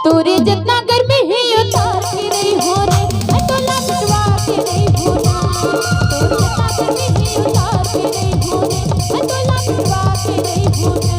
तोरे जितना गर्मी ही उतार के नहीं हो रे मैं तो लटवा के नहीं भूला तोरे जितना गर्मी ही उतार के नहीं हो रे मैं तो लटवा के नहीं भूला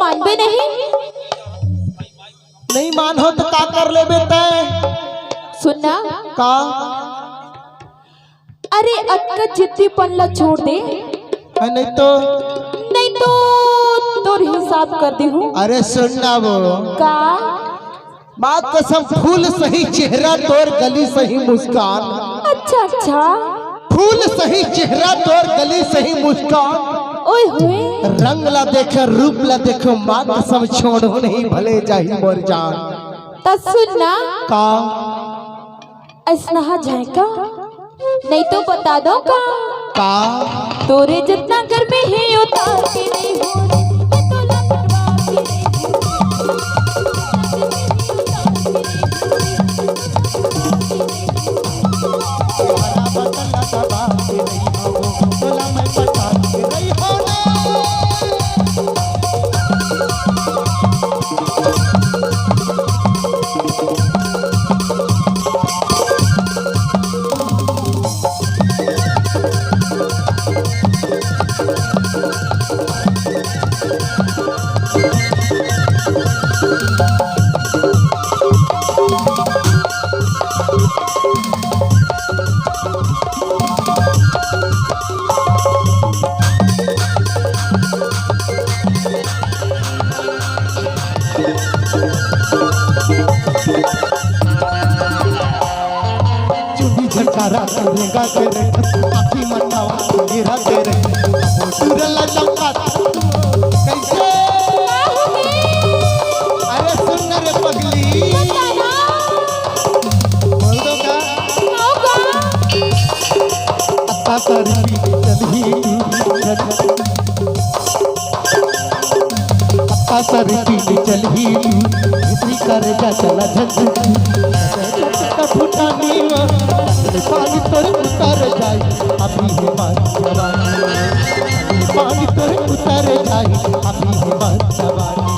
मानबे नहीं मान हो तो का कर ले बेटा सुनना का अरे अक्का जिद्दी पल्ला छोड़ दे नहीं तो तोर हिसाब कर दी हूँ। अरे सुनना वो का बात कसम फूल सही चेहरा तोर गली सही मुस्कान अच्छा फूल सही चेहरा तोर गली सही मुस्कान ओए होए रंग ला देखे रूप ला देखो माँ कसम छोड़ो नहीं भले जाही मोर जान ता सुनना का ऐसा जाए का नहीं तो बता दो का तोरे जितना गर्मी है उतार के नहीं हो मैं तो लटवा के नहीं झटकारा करेगा तेरे आखी मटावा गिरा तेरे सुरला चमका कैसे अरे सुन रे पगली बोल दो का अत्ता करबी चली अत्ता करबी चली इतनी कर जा चला झंझ फुटानी पानी तोरे उतर जाई अभी है बात जवानी पानी तोरे उतर जाई अभी है बात जवानी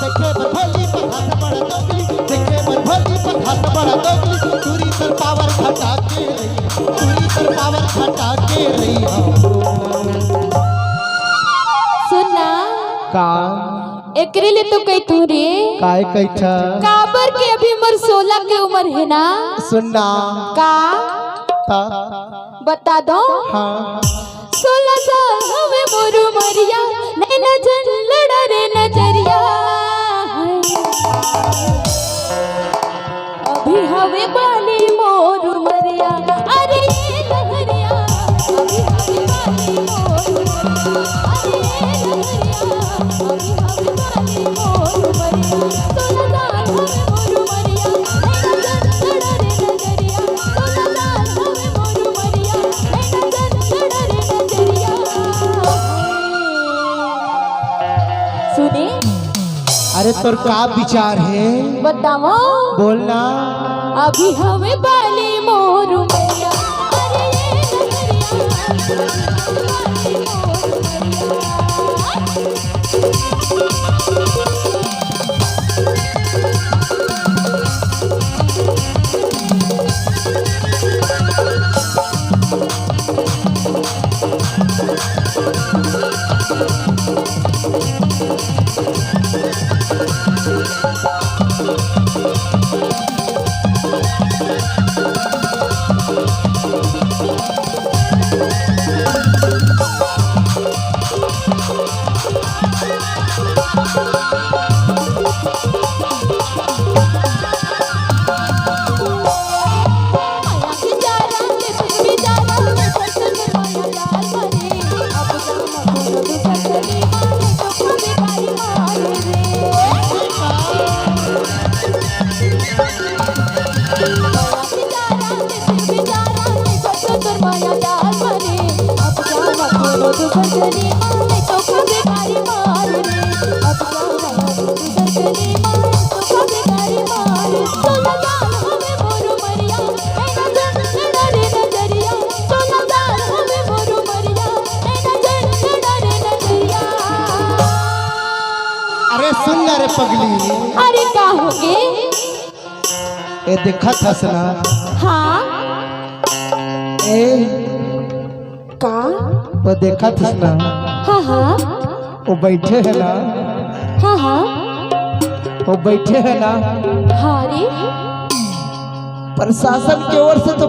देखे बरभली पर हाथ बड़ा दोगली देखे बरभली पर हाथ बड़ा दोगली दूरी तर पावर घटा के दूरी तर पावर घटा के रही सुनना का एकरे लिए तो कही तू रे काय कैठा काबर के अभी उम्र 16 की उम्र है ना सुनना का बता दो हाँ 16 साल हमें मोरू मरिया नहीं नजर लड़ा रे नजरिया अभी हवे बाली मोरू मरिया अरे ये लहरिया अभी हवे बाली मोरू मरिया अरे ये लहरिया अभी हवे बाली मोरू मरिया 16 साल हमें मोरू मरिया नहीं नजर लड़ा रे नजरिया 16 साल हमें मोरू मरिया नहीं नजर लड़ा रे नजरिया सुने अरे तोर का विचार है बताओ बोलना अभी हमें बाली मोरू मैया अरे ये नजरिया माया के जारा के फिर भी जारा में सच में माया जाल मरे अब जाना कोनो दुखड़ी मारे तो कभी गाई मारे रे माया के जारा के फिर भी जारा में सच में माया जाल मरे अब जाना कोनो दुखड़ी मारे तो कभी गाई मारे रे अब जाना कोनो दुखड़ी मारे तो कभी गाई मारे सोना जान हमें मोरू मरिया ए नजर रे नजरिया सोना जान हमें मोरू मरिया ए नजर रे नजरिया। अरे सुन ना रे पगली, अरे का होगे? ए देखा थस ना हाँ ए का? वो देखा थस ना हाँ हाँ वो बैठे है ना, हाँ हाँ वो बैठे है ना, हाँ रे प्रशासन की ओर से तो